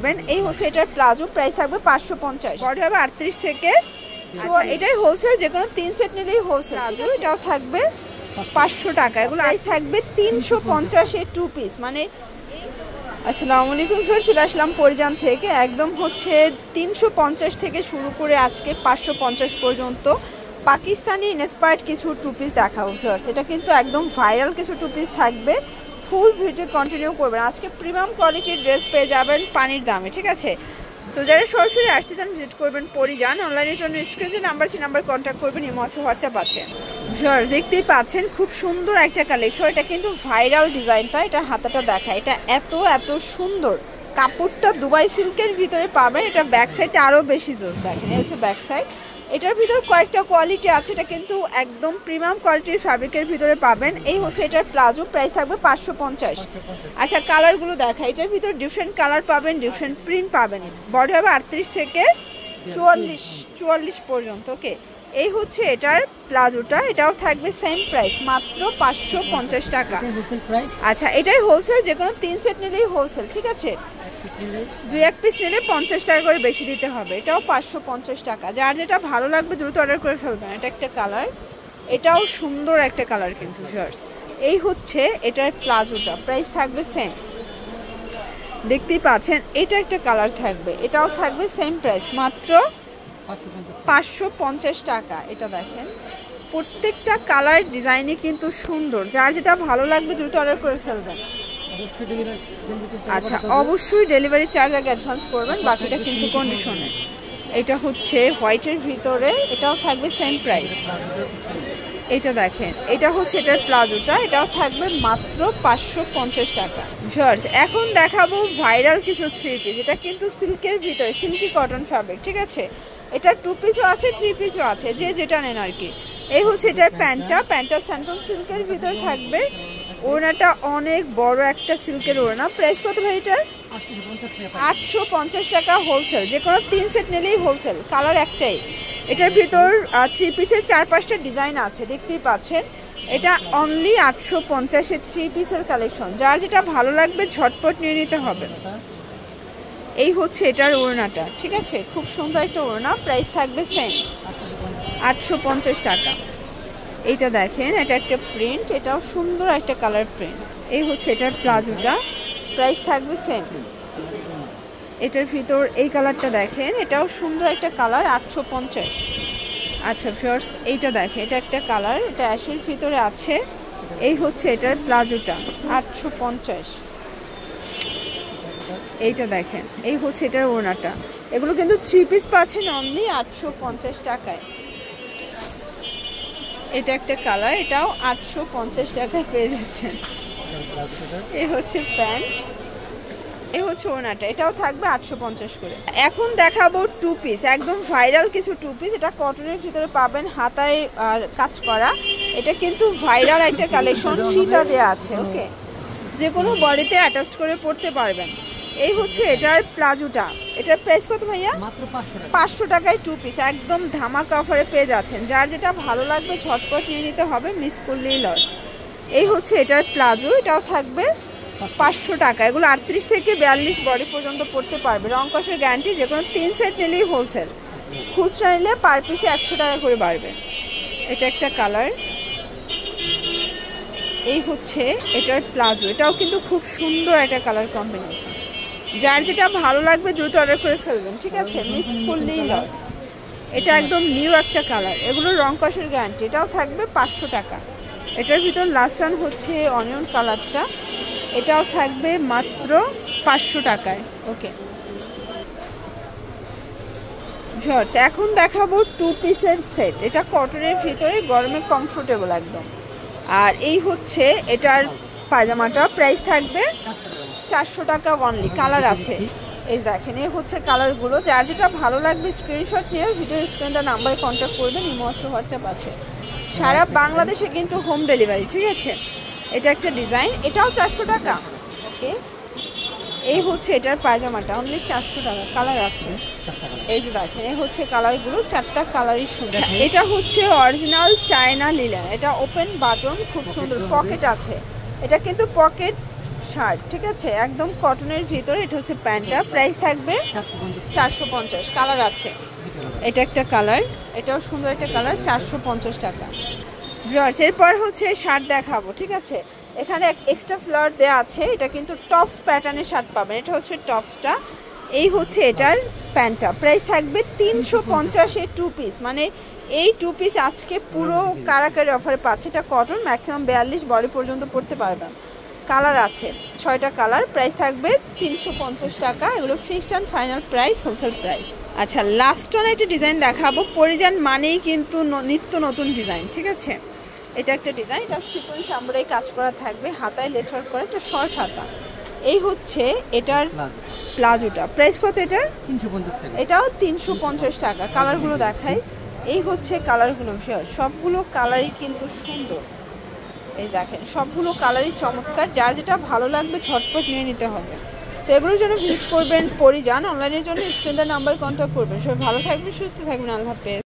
দেখবেন। এই হচ্ছে এটার প্লাজো, প্রাইস থাকবে 550, বডি হবে 38 থেকে। এটাই হোলসেল, যে কোনো 3 সেট নিলেই হোলসেল। এটাও থাকবে 500 টাকা। এগুলো প্রাইস থাকবে 350 এর 2 পিস। মানে আসসালামু আলাইকুম ফ্রেন্ডস, চলে আসলাম পরিজান থেকে। একদম হচ্ছে 350 থেকে শুরু করে আজকে 550 পর্যন্ত পাকিস্তানি ইন্সপায়ার্ড কিছু 2 পিস দেখাবো ফ্রেন্ডস। এটা কিন্তু একদম ভাইরাল কিছু 2 পিস থাকবে। ফুল ভিডিও কন্টিনিউ করবেন। আজকে প্রিমিয়াম কোয়ালিটির ড্রেস পেয়ে যাবেন পানির দামে, ঠিক আছে? তো যারা সরাসরি আসতে চান ভিজিট করবেন পরিজান। অনলাইনের জন্য স্ক্রিনে নাম্বার আছে, নাম্বার কন্ট্যাক্ট করবেন। ইমো আছে, হোয়াটসঅ্যাপ আছে। দেখতেই পাচ্ছেন খুব সুন্দর একটা কালেকশন। এটা কিন্তু ভাইরাল ডিজাইনটা, এটা হাতাটা দেখা, এটা এত সুন্দর। কাপড়টা দুবাই সিল্কের ভিতরে পাবেন। এটা ব্যাক সাইডটা আরও বেশি জোস। দেখেন এই হচ্ছে ব্যাক সাইড। এটার ভিতর কয়েকটা কোয়ালিটি আছে। এটা কিন্তু একদম প্রিমিয়াম কোয়ালিটির ফ্যাব্রিকের ভিতরে পাবেন। এই হচ্ছে এটার প্লাজো, প্রাইস থাকবে 550। আচ্ছা, কালারগুলো দেখা। এটার ভিতর ডিফারেন্ট কালার পাবেন, ডিফারেন্ট প্রিন্ট পাবেন। বডি হবে 38 থেকে 44 পর্যন্ত। ওকে, এই হচ্ছে এটার প্লাজোটা। এটাও থাকবে সেম প্রাইস, মাত্র 550 টাকা। আচ্ছা, এটাই হোলসেল, যে কোনো 3 সেট নিলেই হোলসেল, ঠিক আছে? 2-1 পিস নিলে 50 টাকা করে বেশি দিতে হবে। এটাও 550 টাকা। যার যেটা ভালো লাগবে দ্রুত অর্ডার করে ফেলবেন। এটা একটা কালার, এটাও সুন্দর একটা কালার কিন্তু ভিউয়ার্স। এই হচ্ছে এটার প্লাজোটা, প্রাইস থাকবে সেম। দেখতেই পাচ্ছেন এটা একটা কালার থাকবে, এটাও থাকবে সেম প্রাইস, মাত্র 550 টাকা। এটা দেখেন প্রত্যেকটা কালার ডিজাইনে কিন্তু সুন্দর। যার যেটা ভালো লাগবে দ্রুত অর্ডার করে ফেলবেন। আচ্ছা, অবশ্যই ডেলিভারি চার্জ আগে অ্যাডভান্স করবেন, বাকিটা কিন্তু কন্ডিশনে। এটা হচ্ছে হোয়াইটের ভিতরে, এটাও থাকবে সেম প্রাইস। এটা দেখেন, এটা হচ্ছে এটার প্লাজোটা, এটাও থাকবে মাত্র 550 টাকা। এখন দেখাবো ভাইরাল কিছু 3 পিস। এটা কিন্তু সিল্কের ভিতরে, সিল্কি কটন ফ্যাব্রিক, ঠিক আছে? এটা 2 পিসও আছে, 3 পিসও আছে, যে যেটা নেন আর কি। এই হচ্ছে এটার প্যান্টটা স্যান্টন সিল্কের ভিতরে থাকবে। ওড়নাটা অনেক বড় একটা সিল্কের ওড়না। প্রাইস কত ভাই এটার? 850 টাকা হোলসেল। যে কোনো 3 সেট নিলেই হোলসেল। কালার একটাই। এটার ভিতর 3 পিসের 4-5টা ডিজাইন আছে, দেখতেই পাচ্ছেন। এটা অনলি 850 এর 3 পিসের কালেকশন। যার যেটা ভালো লাগবে ঝটপট নিয়ে নিতে হবে। এই হচ্ছে এটার ওড়নাটা, ঠিক আছে? খুব সুন্দর একটা ওড়না, প্রাইস থাকবে সেম 850 টাকা। এইটা দেখেন, এটা একটা প্রিন্ট, এটাও সুন্দর একটা কালার প্রিন্ট। এই হচ্ছে এটার প্লাজোটা, প্রাইস থাকবে সেম। এটার ভিতর এই কালারটা দেখেন, এটাও সুন্দর একটা কালার, 850। আচ্ছা ভিউয়ার্স, এইটা দেখেন, এটা একটা কালার, এটা অ্যাশের ভিতরে আছে। এই হচ্ছে এটার প্লাজোটা, 850। এইটা দেখেন, এই হচ্ছে এটার ওড়নাটা। এগুলো কিন্তু 3 পিস পাচ্ছেন অনলি 850 টাকায়। এটা একটা কালার, এটাও 850 টাকায় পেয়ে যাচ্ছেন। এই হচ্ছে প্যান্ট, এই হচ্ছে ওড়নাটা, এটাও থাকবে 850 করে। এখন দেখাবো 2 পিস, একদম ভাইরাল কিছু 2 পিস। এটা কটনের ভিতরে পাবেন, হাতায় কাজ করা। এটা কিন্তু ভাইরাল একটা কালেকশন, ফিতা দেওয়া আছে। ওকে, যে কোনো বডিতে অ্যাটাচ করে পড়তে পারবেন। এই হচ্ছে এটার প্লাজোটা। এটার প্রাইস কত ভাইয়া? মাত্র 500 টাকায় 2 পিস, একদম ধামাকা অফারে পেয়ে যাচ্ছেন। যার যেটা ভালো লাগবে ঝটপট নিয়ে নিতে হবে, মিস করলেই লস। এই হচ্ছে এটার প্লাজো, এটাও থাকবে 500 টাকা। এগুলো 38 থেকে 42 বডি পর্যন্ত পড়তে পারবে। রং কষের গ্যারান্টি। যে কোনো 3 সেট নিলেই হোলসেল। খুচরা নিলে পার পিসে 100 টাকা করে বাড়বে। এটা একটা কালার। এই হচ্ছে এটার প্লাজো, এটাও কিন্তু খুব সুন্দর একটা কালার কম্বিনেশন। যার যেটা ভালো লাগবে দ্রুত অর্ডার করে ফেলবেন, ঠিক আছে? মিস করলেই লস। এটা একদম নিউ একটা কালার, এগুলো রং কষের গ্যারান্টি। এটাও থাকবে 500 টাকা। এটার ভিতর লাস্ট ওয়ান হচ্ছে অনিয়ন কালারটা, এটাও থাকবে মাত্র 500 টাকায়। ওকে ভিউয়ার্স, এখন দেখাবো 2 পিসের সেট। এটা কটনের ভিতরে, গরমে কমফোর্টেবল একদম। আর এই হচ্ছে এটার পায়জামাটা, প্রাইস থাকবে 400 টাকা অনলি। কালার আছে, এই দেখেন, এই হচ্ছে কালারগুলো। যার যেটা ভালো লাগবে স্ক্রিনশট নিয়ে ভিডিও স্ক্রিনে নাম্বারে কন্ট্যাক্ট করবেন। ইমো আছে, হোয়াটসঅ্যাপ আছে। সারা বাংলাদেশে কিন্তু হোম ডেলিভারি, ঠিক আছে? এটা একটা ডিজাইন, এটাও 400 টাকা। ওকে, এই হচ্ছে এটার পায়জামাটা, অনলি 400 টাকা। কালার আছে, এই যে দেখেন, এই হচ্ছে কালারগুলো, 4টা কালারই সুন্দর। এটা হচ্ছে অরিজিনাল চায়না লিলেন, এটা ওপেন বাটন, খুব সুন্দর, পকেট আছে। এটা কিন্তু পকেট শার্ট, ঠিক আছে, একদম কটনের ভিতরে। এটা হচ্ছে প্যান্টটা, প্রাইস থাকবে 450। কালার আছে, এটা একটা কালার, এটাও সুন্দর একটা কালার, 450 টাকা। ভিউয়ার্স, এরপর হচ্ছে শার্ট দেখাবো, ঠিক আছে। এখানে এক্সট্রা ফ্লাওয়ার দেওয়া আছে, এটা কিন্তু টপস প্যাটার্নের শার্ট পাবেন। এটা হচ্ছে টপসটা, এই হচ্ছে এটার প্যান্টটা, প্রাইস থাকবে 350 টু পিস। মানে এই টু পিস আজকে পুরো কারাকারি অফারে পাচ্ছে। এটা কটন, ম্যাক্সিমাম 42 বডি পর্যন্ত পড়তে পারবেন। কালার আছে 6টা কালার, প্রাইস থাকবে 350 টাকা। এগুলো fixed and final price, wholesale price. আচ্ছা, লাস্ট অন একটা ডিজাইন দেখাবো। পরিজান মানেই কিন্তু নিত্য নতুন ডিজাইন, ঠিক আছে। এটা একটা ডিজাইন, এটা সিকোয়েন্স আমরাই কাজ করা থাকবে, হাতায় লেচার করে, একটা শর্ট হাতা। এই হচ্ছে এটার প্লাজোটা, প্রাইস কত এটার? 350 টাকা। এটাও 350 টাকা। কালারগুলো দেখাই, এই হচ্ছে কালারগুলো, সবগুলো কালারই কিন্তু সুন্দর। এই দেখেন, সবগুলো কালারই চমৎকার। যার যেটা ভালো লাগবে ঝটপট নিয়ে নিতে হবে। তো এগুলোর জন্য ভিজিট করবেন পরিজান। অনলাইনের জন্য স্ক্রিন নাম্বার কন্ট্যাক্ট করবেন। সবাই ভালো থাকবেন, সুস্থ থাকবেন, আল্লাহ হাফেজ।